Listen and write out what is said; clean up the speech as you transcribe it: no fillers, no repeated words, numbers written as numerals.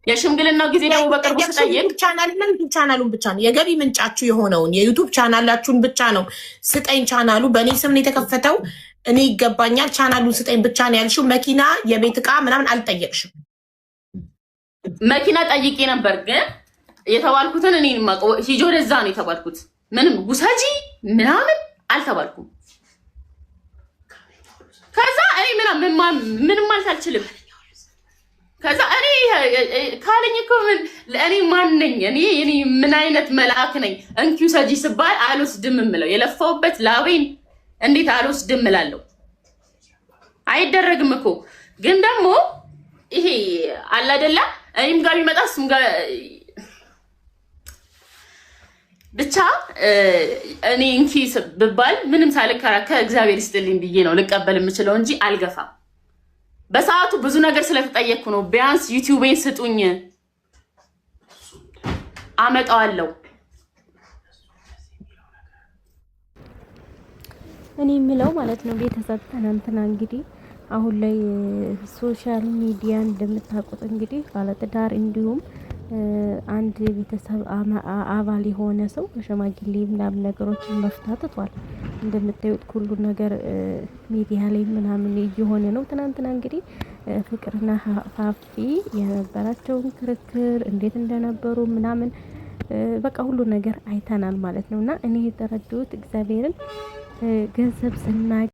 የሽምግልናው ጊዜ ደግሞ በቅርቡ ስጠይቅ ቻናሉን ብቻ ነው የገቢ ምንጫችሁ የሆነውን የዩቲዩብ ቻናላችሁን ብቻ ነው ስጠኝ። ቻናሉ በእኔ ስም ነው የተከፈተው፣ እኔ ይገባኛል፣ ቻናሉን ስጠኝ ብቻ ነው ያልሽው። መኪና፣ የቤት ዕቃ ምናምን አልጠየቅሽም። መኪና ጠይቄ ነበር ግን የተባልኩትን እኔ ማቀው ሂጆ ወደዛ ነው የተባልኩት። ምንም ጉሳጂ ምናምን አልተባልኩም። ከዛ እኔ ምንም ማለት አልችልም። ከዛ እኔ ካለኝ እኮ እኔ ማን ነኝ? እኔ ምን አይነት መልአክ ነኝ? እንኪው ሰጂ ስባል አልወስድም እምለው የለፋውበት ላቤን እንዴት አልወስድም እላለሁ? አይደረግም እኮ ግን ደግሞ ይሄ አለ አይደለ? እኔም ጋር ቢመጣ እሱም ጋር ብቻ እኔ እንኪ ብባል ምንም ሳልከራከር እግዚአብሔር ይስጥልኝ ብዬ ነው ልቀበል የምችለው እንጂ አልገፋም። በሰዓቱ ብዙ ነገር ስለተጠየቅኩ ነው። ቢያንስ ዩቲዩቤን ስጡኝ አመጣዋለሁ። እኔ የምለው ማለት ነው ቤተሰብ ትናንትና እንግዲህ አሁን ላይ ሶሻል ሚዲያ እንደምታውቁት እንግዲህ ባለትዳር እንዲሁም አንድ ቤተሰብ አባል የሆነ ሰው በሽማግሌ ምናምን ነገሮችን መፍታት ትቷል። እንደምታዩት ሁሉ ነገር ሚዲያ ላይ ምናምን እየሆነ ነው። ትናንትና እንግዲህ ፍቅርና ፋፊ የነበራቸውን ክርክር እንዴት እንደነበሩ ምናምን በቃ ሁሉ ነገር አይተናል ማለት ነውና እኔ የተረዳሁት እግዚአብሔርን ገንዘብ